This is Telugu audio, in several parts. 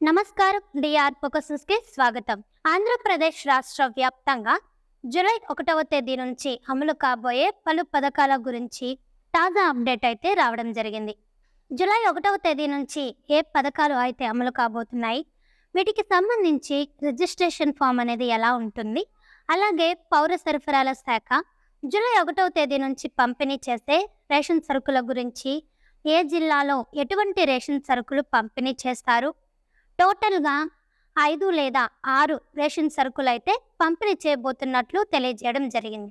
నమస్కారం. డిఆర్ ఫోకసెస్ కి స్వాగతం. ఆంధ్రప్రదేశ్ రాష్ట్ర వ్యాప్తంగా జూలై 1వ తేదీ నుంచి అమలు కాబోయే పలు పథకాల గురించి తాజా అప్డేట్ అయితే రావడం జరిగింది. జూలై 1వ తేదీ నుంచి ఏ పథకాలు అయితే అమలు కాబోతున్నాయి, వీటికి సంబంధించి రిజిస్ట్రేషన్ ఫామ్ అనేది ఎలా ఉంటుంది, అలాగే పౌర సరఫరాల శాఖ జూలై 1వ తేదీ నుంచి పంపిణీ చేసే రేషన్ సరుకుల గురించి, ఏ జిల్లాలో ఎటువంటి రేషన్ సరుకులు పంపిణీ చేస్తారు, టోటల్‌గా 5 లేదా 6 రేషన్ సరుకులైతే పంపిణీ చేయబోతున్నట్లు తెలియజేయడం జరిగింది.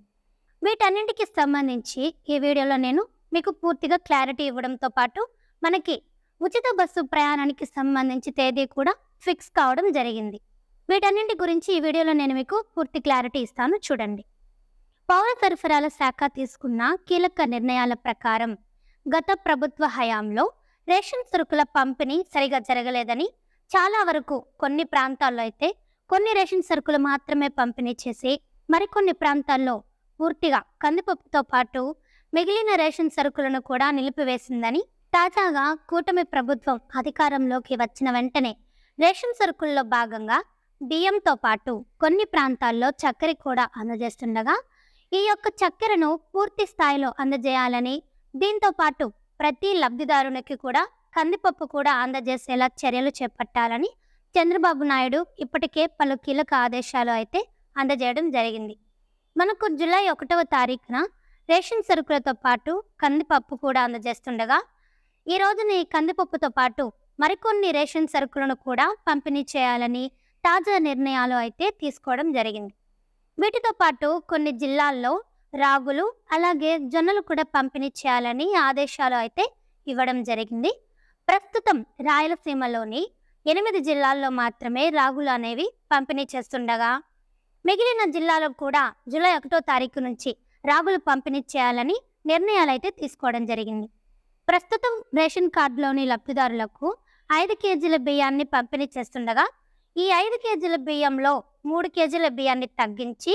వీటన్నింటికి సంబంధించి ఈ వీడియోలో నేను మీకు పూర్తిగా క్లారిటీ ఇవ్వడంతో పాటు, మనకి ఉచిత బస్సు ప్రయాణానికి సంబంధించి తేదీ కూడా ఫిక్స్ కావడం జరిగింది. వీటన్నింటి గురించి ఈ వీడియోలో నేను మీకు పూర్తి క్లారిటీ ఇస్తాను, చూడండి. పౌర సరఫరాల శాఖ తీసుకున్న కీలక నిర్ణయాల ప్రకారం గత ప్రభుత్వ హయాంలో రేషన్ సరుకుల పంపిణీ సరిగా జరగలేదని, చాలా వరకు కొన్ని ప్రాంతాల్లో అయితే కొన్ని రేషన్ సరుకులు మాత్రమే పంపిణీ చేసి, మరికొన్ని ప్రాంతాల్లో పూర్తిగా కందిపప్పుతో పాటు మిగిలిన రేషన్ సరుకులను కూడా నిలిపివేసిందని, తాజాగా కూటమి ప్రభుత్వం అధికారంలోకి వచ్చిన వెంటనే రేషన్ సరుకుల్లో భాగంగా బియ్యంతో పాటు కొన్ని ప్రాంతాల్లో చక్కెర కూడా అందజేస్తుండగా, ఈ యొక్క చక్కెరను పూర్తి స్థాయిలో అందజేయాలని, దీంతో పాటు ప్రతి లబ్ధిదారునికి కూడా కందిపప్పు కూడా అందజేసేలా చర్యలు చేపట్టాలని చంద్రబాబు నాయుడు ఇప్పటికే పలు కీలక ఆదేశాలు అయితే అందజేయడం జరిగింది. మనకు జూలై 1వ తారీఖున రేషన్ సరుకులతో పాటు కందిపప్పు కూడా అందజేస్తుండగా, ఈ రోజుని కందిపప్పుతో పాటు మరికొన్ని రేషన్ సరుకులను కూడా పంపిణీ చేయాలని తాజా నిర్ణయాలు అయితే తీసుకోవడం జరిగింది. వీటితో పాటు కొన్ని జిల్లాల్లో రాగులు అలాగే జొన్నలు కూడా పంపిణీ చేయాలని ఆదేశాలు అయితే ఇవ్వడం జరిగింది. ప్రస్తుతం రాయలసీమలోని 8 జిల్లాల్లో మాత్రమే రాగులు అనేవి పంపిణీ చేస్తుండగా, మిగిలిన జిల్లాలో కూడా జూలై 1వ తారీఖు నుంచి రాగులు పంపిణీ చేయాలని నిర్ణయాలు అయితే తీసుకోవడం జరిగింది. ప్రస్తుతం రేషన్ కార్డులోని లబ్ధిదారులకు 5 కేజీల బియ్యాన్ని పంపిణీ చేస్తుండగా, ఈ 5 కేజీల బియ్యంలో 3 కేజీల బియ్యాన్ని తగ్గించి,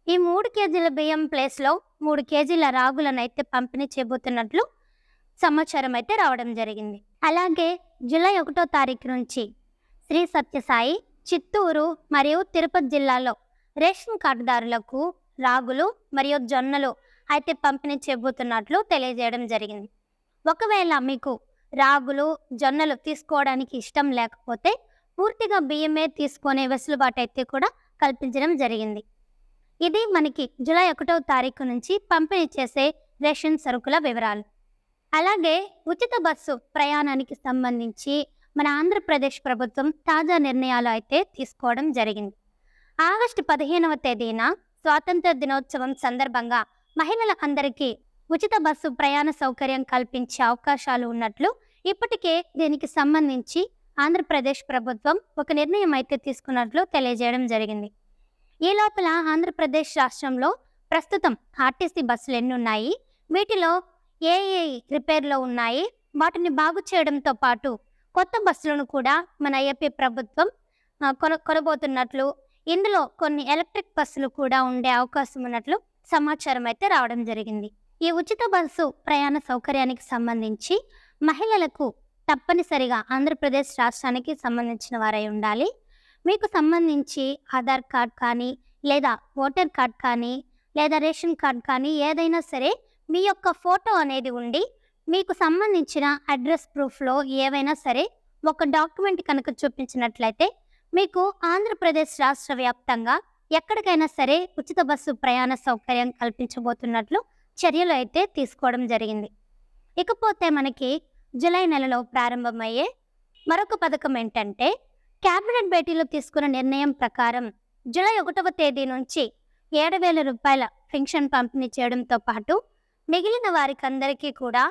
ఈ 3 కేజీల బియ్యం ప్లేస్లో 3 కేజీల రాగులను అయితే పంపిణీ చేయబోతున్నట్లు సమాచారం అయితే రావడం జరిగింది. అలాగే జూలై 1వ తారీఖు నుంచి శ్రీ సత్యసాయి, చిత్తూరు మరియు తిరుపతి జిల్లాలో రేషన్ కార్డుదారులకు రాగులు మరియు జొన్నలు అయితే పంపిణీ చేయబోతున్నట్లు తెలియజేయడం జరిగింది. ఒకవేళ మీకు రాగులు జొన్నలు తీసుకోవడానికి ఇష్టం లేకపోతే పూర్తిగా బియ్యమే తీసుకునే వెసులుబాటు అయితే కూడా కల్పించడం జరిగింది. ఇది మనకి జూలై 1వ తారీఖు నుంచి పంపిణీ చేసే రేషన్ సరుకుల వివరాలు. అలాగే ఉచిత బస్సు ప్రయాణానికి సంబంధించి మన ఆంధ్రప్రదేశ్ ప్రభుత్వం తాజా నిర్ణయాలు అయితే తీసుకోవడం జరిగింది. ఆగస్టు 15వ తేదీన స్వాతంత్ర దినోత్సవం సందర్భంగా మహిళల అందరికీ ఉచిత బస్సు ప్రయాణ సౌకర్యం కల్పించే అవకాశాలు ఉన్నట్లు ఇప్పటికే దీనికి సంబంధించి ఆంధ్రప్రదేశ్ ప్రభుత్వం ఒక నిర్ణయం అయితే తీసుకున్నట్లు తెలియజేయడం జరిగింది. ఈ లోపల ఆంధ్రప్రదేశ్ రాష్ట్రంలో ప్రస్తుతం ఆర్టీసీ బస్సులు ఎన్ని ఉన్నాయి, వీటిలో ఏ రిపేర్లో ఉన్నాయి, వాటిని బాగు చేయడంతో పాటు కొత్త బస్సులను కూడా మన ఏపీ ప్రభుత్వం కొనబోతున్నట్లు, ఇందులో కొన్ని ఎలక్ట్రిక్ బస్సులు కూడా ఉండే అవకాశం ఉన్నట్లు సమాచారం అయితే రావడం జరిగింది. ఈ ఉచిత బస్సు ప్రయాణ సౌకర్యానికి సంబంధించి మహిళలకు తప్పనిసరిగా ఆంధ్రప్రదేశ్ రాష్ట్రానికి సంబంధించిన వారై ఉండాలి. మీకు సంబంధించి ఆధార్ కార్డ్ కానీ, లేదా ఓటర్ కార్డ్ కానీ, లేదా రేషన్ కార్డ్ కానీ ఏదైనా సరే మీ యొక్క ఫోటో అనేది ఉండి, మీకు సంబంధించిన అడ్రస్ ప్రూఫ్లో ఏవైనా సరే ఒక డాక్యుమెంట్ కనుక చూపించినట్లయితే మీకు ఆంధ్రప్రదేశ్ రాష్ట్ర వ్యాప్తంగా ఎక్కడికైనా సరే ఉచిత బస్సు ప్రయాణ సౌకర్యం కల్పించబోతున్నట్లు చర్యలు అయితే తీసుకోవడం జరిగింది. ఇకపోతే మనకి జూలై నెలలో ప్రారంభమయ్యే మరొక పథకం ఏంటంటే, క్యాబినెట్ భేటీలో తీసుకున్న నిర్ణయం ప్రకారం జూలై 1వ తేదీ నుంచి 7,000 రూపాయల పెన్షన్ పంపిణీ చేయడంతో పాటు, మిగిలిన వారికి అందరికీ కూడా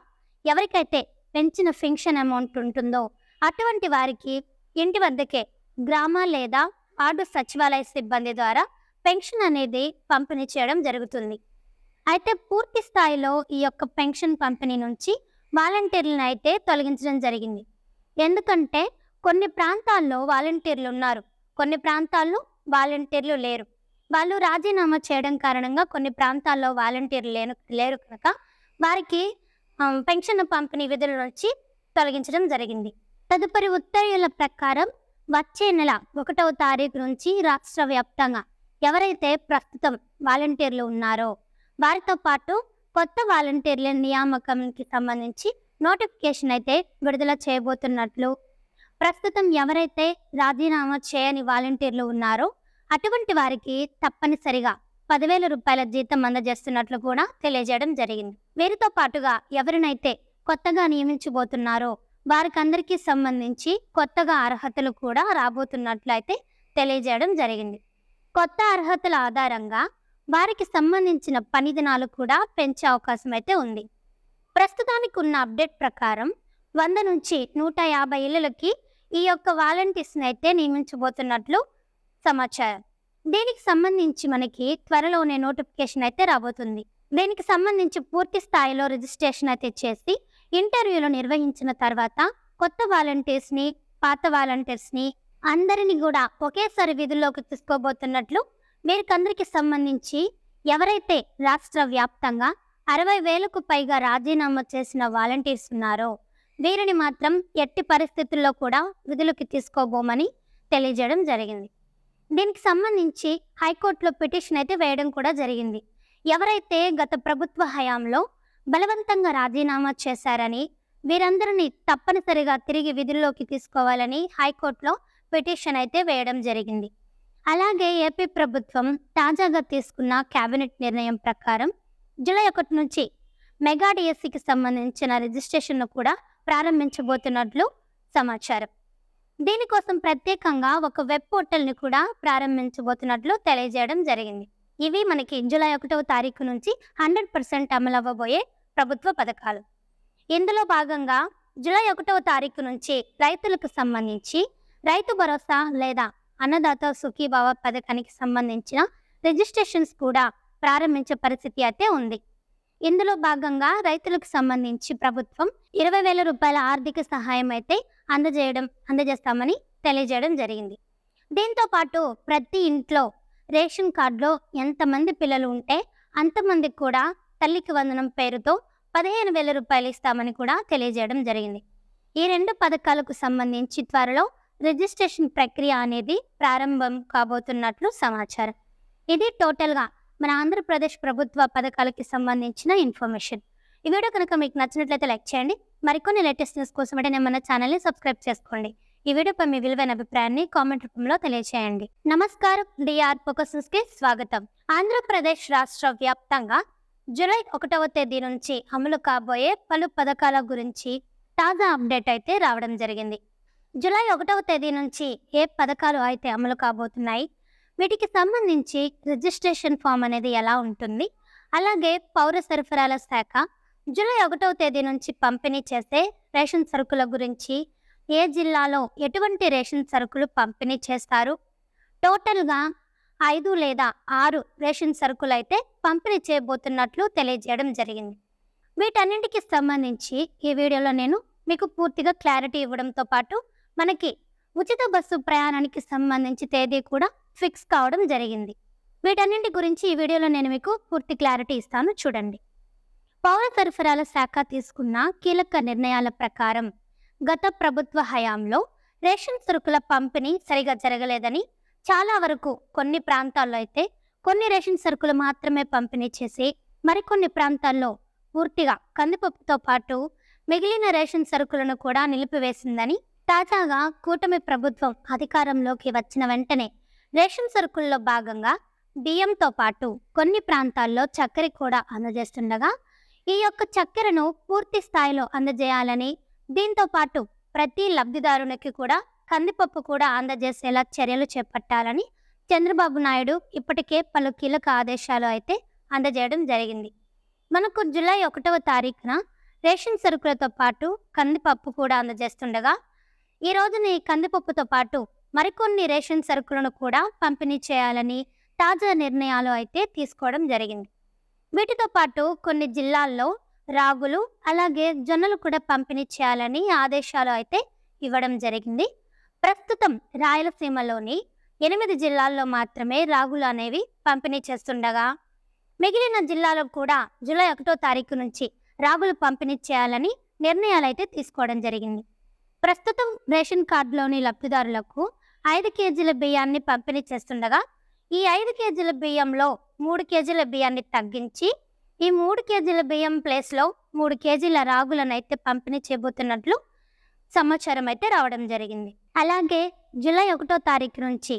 ఎవరికైతే పెంచిన పెన్షన్ అమౌంట్ ఉంటుందో అటువంటి వారికి ఇంటి వద్దకే గ్రామ లేదా వార్డు సచివాలయ సిబ్బంది ద్వారా పెన్షన్ అనేది పంపిణీ చేయడం జరుగుతుంది. అయితే పూర్తి స్థాయిలో ఈ యొక్క పెన్షన్ పంపిణీ నుంచి వాలంటీర్లను అయితే తొలగించడం జరిగింది. ఎందుకంటే కొన్ని ప్రాంతాల్లో వాలంటీర్లు ఉన్నారు, కొన్ని ప్రాంతాల్లో వాలంటీర్లు లేరు. వాళ్ళు రాజీనామా చేయడం కారణంగా కొన్ని ప్రాంతాల్లో వాలంటీర్లు లేరు కనుక వారికి పెన్షన్ పంపిణీ విధుల నుంచి తొలగించడం జరిగింది. తదుపరి ఉత్తర్వుల ప్రకారం వచ్చే నెల 1వ తారీఖు నుంచి రాష్ట్ర వ్యాప్తంగా ఎవరైతే ప్రస్తుతం వాలంటీర్లు ఉన్నారో వారితో పాటు కొత్త వాలంటీర్ల నియామకంకి సంబంధించి నోటిఫికేషన్ అయితే విడుదల చేయబోతున్నట్లు, ప్రస్తుతం ఎవరైతే రాజీనామా చేయని వాలంటీర్లు ఉన్నారో అటువంటి వారికి తప్పనిసరిగా 10,000 రూపాయల జీతం అందజేస్తున్నట్లు కూడా తెలియజేయడం జరిగింది. వీరితో పాటుగా ఎవరినైతే కొత్తగా నియమించబోతున్నారో వారికందరికీ సంబంధించి కొత్తగా అర్హతలు కూడా రాబోతున్నట్లు అయితే తెలియజేయడం జరిగింది. కొత్త అర్హతల ఆధారంగా వారికి సంబంధించిన పని దినాలు కూడా పెంచే అవకాశం అయితే ఉంది. ప్రస్తుతానికి ఉన్న అప్డేట్ ప్రకారం 100 నుంచి 150 ఇళ్లకి ఈ యొక్క వాలంటీర్స్ని అయితే నియమించబోతున్నట్లు సమాచారం. దీనికి సంబంధించి మనకి త్వరలోనే నోటిఫికేషన్ అయితే రాబోతుంది. దీనికి సంబంధించి పూర్తి స్థాయిలో రిజిస్ట్రేషన్ అయితే చేసి ఇంటర్వ్యూలు నిర్వహించిన తర్వాత కొత్త వాలంటీర్స్ని, పాత వాలంటీర్స్ని అందరినీ కూడా ఒకేసారి విధుల్లోకి తీసుకోబోతున్నట్లు, వీరికందరికి సంబంధించి ఎవరైతే రాష్ట్ర వ్యాప్తంగా 60,000కు పైగా రాజీనామా చేసిన వాలంటీర్స్ ఉన్నారో వీరిని మాత్రం ఎట్టి పరిస్థితుల్లో కూడా విధులకి తీసుకోబోమని తెలియజేయడం జరిగింది. దీనికి సంబంధించి హైకోర్టులో పిటిషన్ అయితే వేయడం కూడా జరిగింది. ఎవరైతే గత ప్రభుత్వ హయాంలో బలవంతంగా రాజీనామా చేశారని వీరందరినీ తప్పనిసరిగా తిరిగి విధుల్లోకి తీసుకోవాలని హైకోర్టులో పిటిషన్ అయితే వేయడం జరిగింది. అలాగే ఏపీ ప్రభుత్వం తాజాగా తీసుకున్న కేబినెట్ నిర్ణయం ప్రకారం జూలై 1 నుంచి మెగా డిఎస్సికి సంబంధించిన రిజిస్ట్రేషన్ను కూడా ప్రారంభించబోతున్నట్లు సమాచారం. దీనికోసం ప్రత్యేకంగా ఒక వెబ్ పోర్టల్ని కూడా ప్రారంభించబోతున్నట్లు తెలియజేయడం జరిగింది. ఇవి మనకి జూలై 1వ తారీఖు నుంచి 100% అమలు అవ్వబోయే ప్రభుత్వ పథకాలు. ఇందులో భాగంగా జూలై 1వ తారీఖు నుంచి రైతులకు సంబంధించి రైతు భరోసా లేదా అన్నదాత సుఖీభావ పథకానికి సంబంధించిన రిజిస్ట్రేషన్స్ కూడా ప్రారంభించే పరిస్థితి అయితే ఉంది. ఇందులో భాగంగా రైతులకు సంబంధించి ప్రభుత్వం 20,000 రూపాయల ఆర్థిక సహాయం అయితే అందజేస్తామని తెలియజేయడం జరిగింది. దీంతో పాటు ప్రతి ఇంట్లో రేషన్ కార్డులో ఎంతమంది పిల్లలు ఉంటే అంతమందికి కూడా తల్లికి వందనం పేరుతో 15,000 రూపాయలు ఇస్తామని కూడా తెలియజేయడం జరిగింది. ఈ 2 పథకాలకు సంబంధించి త్వరలో రిజిస్ట్రేషన్ ప్రక్రియ అనేది ప్రారంభం కాబోతున్నట్లు సమాచారం. ఇది టోటల్గా మన ఆంధ్రప్రదేశ్ ప్రభుత్వ పథకాలకి సంబంధించిన ఇన్ఫర్మేషన్. ఈ వీడియో కనుక మీకు నచ్చినట్లయితే లైక్ చేయండి. మరికొన్ని లేటెస్ట్ న్యూస్ కోసం వెంటనే మన ఛానల్ని సబ్స్క్రైబ్ చేసుకోండి. ఈ వీడియోపై మీ విలువైన అభిప్రాయాన్ని కామెంట్ రూపంలో తెలియజేయండి. నమస్కారం, డిఆర్ ఫోకస్కి స్వాగతం. ఆంధ్రప్రదేశ్ రాష్ట్ర వ్యాప్తంగా జూలై 1వ తేదీ నుంచి అమలు కాబోయే పలు పథకాల గురించి తాజా అప్డేట్ అయితే రావడం జరిగింది. జూలై 1వ తేదీ నుంచి ఏ పథకాలు అయితే అమలు కాబోతున్నాయి, వీటికి సంబంధించి రిజిస్ట్రేషన్ ఫామ్ అనేది ఎలా ఉంటుంది, అలాగే పౌర సరఫరాల శాఖ జూలై 1వ తేదీ నుంచి పంపిణీ చేసే రేషన్ సరుకుల గురించి, ఏ జిల్లాలో ఎటువంటి రేషన్ సరుకులు పంపిణీ చేస్తారు, టోటల్గా 5 లేదా 6 రేషన్ సరుకులు అయితే పంపిణీ చేయబోతున్నట్లు తెలియజేయడం జరిగింది. వీటన్నింటికి సంబంధించి ఈ వీడియోలో నేను మీకు పూర్తిగా క్లారిటీ ఇవ్వడంతో పాటు మనకి ఉచిత బస్సు ప్రయాణానికి సంబంధించి తేదీ కూడా ఫిక్స్ కావడం జరిగింది. వీటన్నింటి గురించి ఈ వీడియోలో నేను మీకు పూర్తి క్లారిటీ ఇస్తాను, చూడండి. పౌర సరఫరాల శాఖ తీసుకున్న కీలక నిర్ణయాల ప్రకారం గత ప్రభుత్వ హయాంలో రేషన్ సరుకుల పంపిణీ సరిగా జరగలేదని, చాలా వరకు కొన్ని ప్రాంతాల్లో అయితే కొన్ని రేషన్ సరుకులు మాత్రమే పంపిణీ చేసి మరికొన్ని ప్రాంతాల్లో పూర్తిగా కందిపప్పుతో పాటు మిగిలిన రేషన్ సరుకులను కూడా నిలిపివేసిందని, తాజాగా కూటమి ప్రభుత్వం అధికారంలోకి వచ్చిన వెంటనే రేషన్ సరుకుల్లో భాగంగా బియ్యంతో పాటు కొన్ని ప్రాంతాల్లో చక్కెర కూడా అందజేస్తుండగా, ఈ యొక్క చక్కెరను పూర్తి స్థాయిలో అందజేయాలని, దీంతో పాటు ప్రతి లబ్ధిదారునికి కూడా కందిపప్పు కూడా అందజేసేలా చర్యలు చేపట్టాలని చంద్రబాబు నాయుడు ఇప్పటికే పలు కీలక ఆదేశాలు అయితే అందజేయడం జరిగింది. మనకు జూలై 1వ తారీఖున రేషన్ సరుకులతో పాటు కందిపప్పు కూడా అందజేస్తుండగా, ఈ రోజున ఈ కందిపప్పుతో పాటు మరికొన్ని రేషన్ సరుకులను కూడా పంపిణీ చేయాలని తాజా నిర్ణయాలు అయితే తీసుకోవడం జరిగింది. వీటితో పాటు కొన్ని జిల్లాల్లో రాగులు అలాగే జొన్నలు కూడా పంపిణీ చేయాలని ఆదేశాలు అయితే ఇవ్వడం జరిగింది. ప్రస్తుతం రాయలసీమలోని 8 జిల్లాల్లో మాత్రమే రాగులు అనేవి పంపిణీ చేస్తుండగా, మిగిలిన జిల్లాలో కూడా జూలై 1వ తారీఖు నుంచి రాగులు పంపిణీ చేయాలని నిర్ణయాలు అయితే తీసుకోవడం జరిగింది. ప్రస్తుతం రేషన్ కార్డులోని లబ్ధిదారులకు 5 కేజీల బియ్యాన్ని పంపిణీ చేస్తుండగా, ఈ 5 కేజీల బియ్యంలో 3 కేజీల బియ్యాన్ని తగ్గించి, ఈ 3 కేజీల బియ్యం ప్లేస్‌లో 3 కేజీల రాగులనైతే పంపిణీ చేయబోతున్నట్లు సమాచారం అయితే రావడం జరిగింది. అలాగే జూలై 1వ తారీఖు నుంచి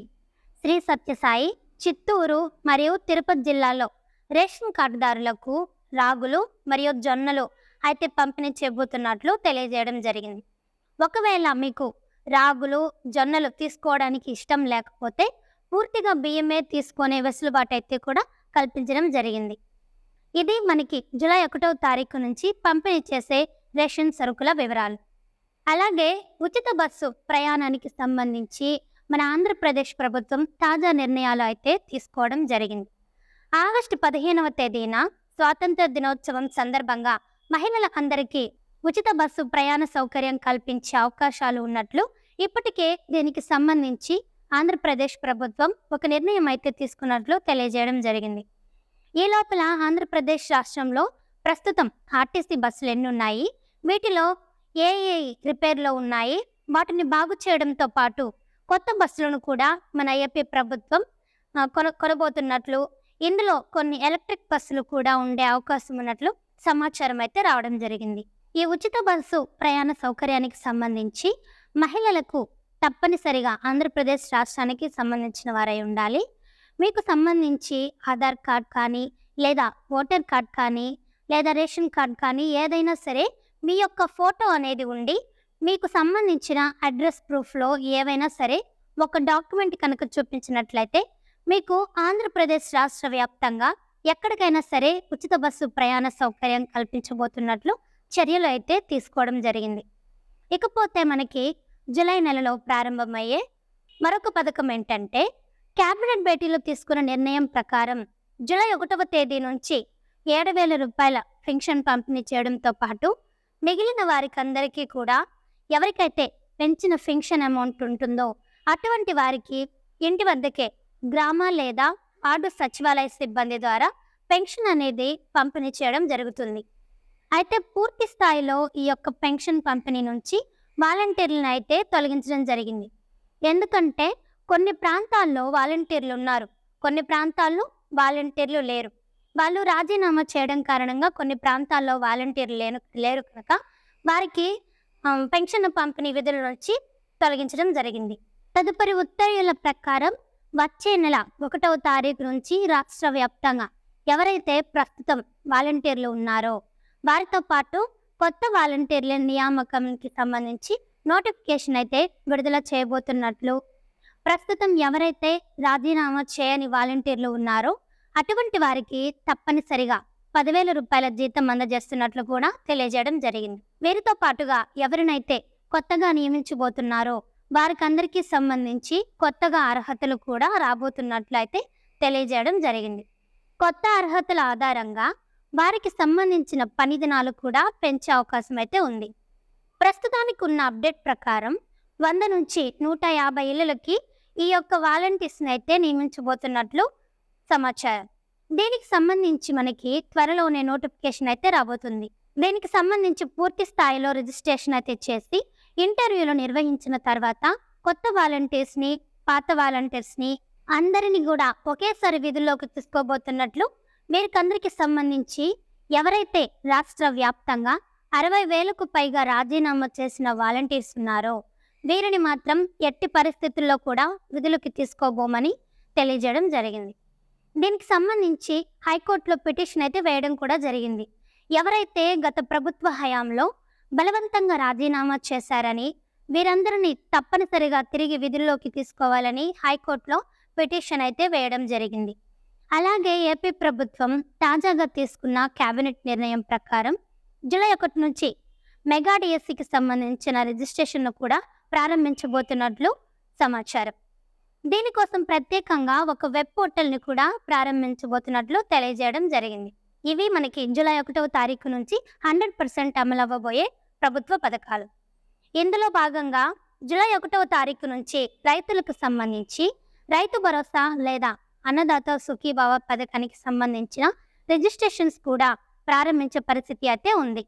శ్రీ సత్యసాయి, చిత్తూరు మరియు తిరుపతి జిల్లాలో రేషన్ కార్డుదారులకు రాగులు మరియు జొన్నలు అయితే పంపిణీ చేయబోతున్నట్లు తెలియజేయడం జరిగింది. ఒకవేళ మీకు రాగులు, జొన్నలు తీసుకోవడానికి ఇష్టం లేకపోతే పూర్తిగా బియ్యమే తీసుకునే వెసులుబాటు అయితే కూడా కల్పించడం జరిగింది. ఇది మనకి జూలై 1వ తారీఖు నుంచి పంపిణీ చేసే రేషన్ సరుకుల వివరాలు. అలాగే ఉచిత బస్సు ప్రయాణానికి సంబంధించి మన ఆంధ్రప్రదేశ్ ప్రభుత్వం తాజా నిర్ణయాలు అయితే తీసుకోవడం జరిగింది. ఆగస్టు 15వ తేదీన స్వాతంత్ర దినోత్సవం సందర్భంగా మహిళల అందరికీ ఉచిత బస్సు ప్రయాణ సౌకర్యం కల్పించే అవకాశాలు ఉన్నట్లు ఇప్పటికే దీనికి సంబంధించి ఆంధ్రప్రదేశ్ ప్రభుత్వం ఒక నిర్ణయం అయితే తీసుకున్నట్లు తెలియజేయడం జరిగింది. ఈ లోపల ఆంధ్రప్రదేశ్ రాష్ట్రంలో ప్రస్తుతం ఆర్టీసీ బస్సులు ఎన్ని ఉన్నాయి, వీటిలో ఏ రిపేర్లో ఉన్నాయి, వాటిని బాగు చేయడంతో పాటు కొత్త బస్సులను కూడా మన ఏపీ ప్రభుత్వం కొనబోతున్నట్లు, ఇందులో కొన్ని ఎలక్ట్రిక్ బస్సులు కూడా ఉండే అవకాశం ఉన్నట్లు సమాచారం అయితే రావడం జరిగింది. ఈ ఉచిత బస్సు ప్రయాణ సౌకర్యానికి సంబంధించి మహిళలకు తప్పనిసరిగా ఆంధ్రప్రదేశ్ రాష్ట్రానికి సంబంధించిన వారై ఉండాలి. మీకు సంబంధించి ఆధార్ కార్డ్ కానీ, లేదా ఓటర్ కార్డ్ కానీ, లేదా రేషన్ కార్డ్ కానీ ఏదైనా సరే మీ యొక్క ఫోటో అనేది ఉండి, మీకు సంబంధించిన అడ్రస్ ప్రూఫ్లో ఏవైనా సరే ఒక డాక్యుమెంట్ కనుక చూపించినట్లయితే మీకు ఆంధ్రప్రదేశ్ రాష్ట్ర వ్యాప్తంగా ఎక్కడికైనా సరే ఉచిత బస్సు ప్రయాణ సౌకర్యం కల్పించబోతున్నట్లు చర్యలు అయితే తీసుకోవడం జరిగింది. ఇకపోతే మనకి జూలై నెలలో ప్రారంభమయ్యే మరొక పథకం ఏంటంటే, క్యాబినెట్ భేటీలో తీసుకున్న నిర్ణయం ప్రకారం జూలై 1వ తేదీ నుంచి 7,000 రూపాయల పెన్షన్ పంపిణీ చేయడంతో పాటు మిగిలిన వారికందరికీ కూడా ఎవరికైతే పెంచిన పెన్షన్ అమౌంట్ ఉంటుందో అటువంటి వారికి ఇంటి వద్దకే గ్రామ లేదా వార్డు సచివాలయ సిబ్బంది ద్వారా పెన్షన్ అనేది పంపిణీ చేయడం జరుగుతుంది. అయితే పూర్తి స్థాయిలో ఈ యొక్క పెన్షన్ పంపిణీ నుంచి వాలంటీర్లను అయితే తొలగించడం జరిగింది. ఎందుకంటే కొన్ని ప్రాంతాల్లో వాలంటీర్లు ఉన్నారు, కొన్ని ప్రాంతాల్లో వాలంటీర్లు లేరు. వాళ్ళు రాజీనామా చేయడం కారణంగా కొన్ని ప్రాంతాల్లో వాలంటీర్లు లేరు కనుక వారికి పెన్షన్ పంపిణీ విధుల నుంచి తొలగించడం జరిగింది. తదుపరి ఉత్తర్వుల ప్రకారం వచ్చే నెల 1వ తారీఖు నుంచి రాష్ట్ర వ్యాప్తంగా ఎవరైతే ప్రస్తుతం వాలంటీర్లు ఉన్నారో వారితో పాటు కొత్త వాలంటీర్ల నియామకానికి సంబంధించి నోటిఫికేషన్ అయితే విడుదల చేయబోతున్నట్లు, ప్రస్తుతం ఎవరైతే రాజీనామా చేయని వాలంటీర్లు ఉన్నారో అటువంటి వారికి తప్పనిసరిగా 10,000 రూపాయల జీతం అందజేస్తున్నట్లు కూడా తెలియజేయడం జరిగింది. వీరితో పాటుగా ఎవరినైతే కొత్తగా నియమించబోతున్నారో వారికందరికీ సంబంధించి కొత్తగా అర్హతలు కూడా రాబోతున్నట్లు అయితే తెలియజేయడం జరిగింది. కొత్త అర్హతల ఆధారంగా వారికి సంబంధించిన పని దినాలు కూడా పెంచే అవకాశం అయితే ఉంది. ప్రస్తుతానికి ఉన్న అప్డేట్ ప్రకారం 100 నుంచి 150 ఇళ్లకి ఈ యొక్క వాలంటీర్స్ని అయితే నియమించబోతున్నట్లు సమాచారం. దీనికి సంబంధించి మనకి త్వరలోనే నోటిఫికేషన్ అయితే రాబోతుంది. దీనికి సంబంధించి పూర్తి స్థాయిలో రిజిస్ట్రేషన్ అయితే చేసి ఇంటర్వ్యూలు నిర్వహించిన తర్వాత కొత్త వాలంటీర్స్ని, పాత వాలంటీర్స్ని అందరినీ కూడా ఒకేసారి విధుల్లోకి తీసుకోబోతున్నట్లు, వీరికందరికి సంబంధించి ఎవరైతే రాష్ట్ర వ్యాప్తంగా 60,000కు పైగా రాజీనామా చేసిన వాలంటీర్స్ ఉన్నారో వీరిని మాత్రం ఎట్టి పరిస్థితుల్లో కూడా విధులకు తీసుకోబోమని తెలియజేయడం జరిగింది. దీనికి సంబంధించి హైకోర్టులో పిటిషన్ అయితే వేయడం కూడా జరిగింది. ఎవరైతే గత ప్రభుత్వ హయాంలో బలవంతంగా రాజీనామా చేశారని వీరందరినీ తప్పనిసరిగా తిరిగి విధుల్లోకి తీసుకోవాలని హైకోర్టులో పిటిషన్ అయితే వేయడం జరిగింది. అలాగే ఏపీ ప్రభుత్వం తాజాగా తీసుకున్న కేబినెట్ నిర్ణయం ప్రకారం జూలై 1 నుంచి మెగా డిఎస్సికి సంబంధించిన రిజిస్ట్రేషన్ను కూడా ప్రారంభించబోతున్నట్లు సమాచారం. దీనికోసం ప్రత్యేకంగా ఒక వెబ్ పోర్టల్ని కూడా ప్రారంభించబోతున్నట్లు తెలియజేయడం జరిగింది. ఇవి మనకి జూలై 1వ తారీఖు నుంచి 100% అమలు అవ్వబోయే ప్రభుత్వ పథకాలు. ఇందులో భాగంగా జూలై 1వ తారీఖు నుంచి రైతులకు సంబంధించి రైతు భరోసా లేదా అన్నదాత సుఖీభావ పథకానికి సంబంధించిన రిజిస్ట్రేషన్స్ కూడా ప్రారంభించే పరిస్థితి అయితే ఉంది.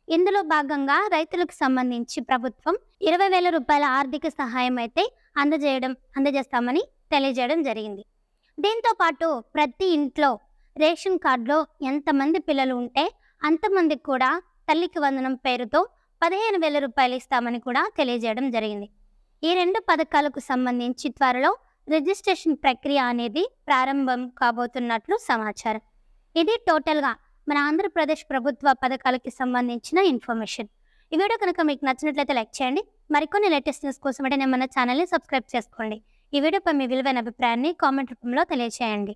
ఇందులో భాగంగా రైతులకు సంబంధించి ప్రభుత్వం 20,000 రూపాయల ఆర్థిక సహాయం అయితే అందజేస్తామని తెలియజేయడం జరిగింది. దీంతో పాటు ప్రతి ఇంట్లో రేషన్ కార్డులో ఎంతమంది పిల్లలు ఉంటే అంతమందికి కూడా తల్లికి వందనం పేరుతో 15,000 రూపాయలు ఇస్తామని కూడా తెలియజేయడం జరిగింది. ఈ 2 పథకాలకు సంబంధించి త్వరలో రిజిస్ట్రేషన్ ప్రక్రియ అనేది ప్రారంభం కాబోతున్నట్లు సమాచారం. ఇది టోటల్‌గా మన ఆంధ్రప్రదేశ్ ప్రభుత్వ పథకాలకి సంబంధించిన ఇన్ఫర్మేషన్. ఈ వీడియో కనుక మీకు నచ్చినట్లయితే లైక్ చేయండి. మరికొన్ని లేటెస్ట్ న్యూస్ కోసం వెంటనే మన ఛానల్‌ని సబ్స్క్రైబ్ చేసుకోండి. ఈ వీడియోపై మీ విలువైన అభిప్రాయాన్ని కామెంట్ రూపంలో తెలియజేయండి.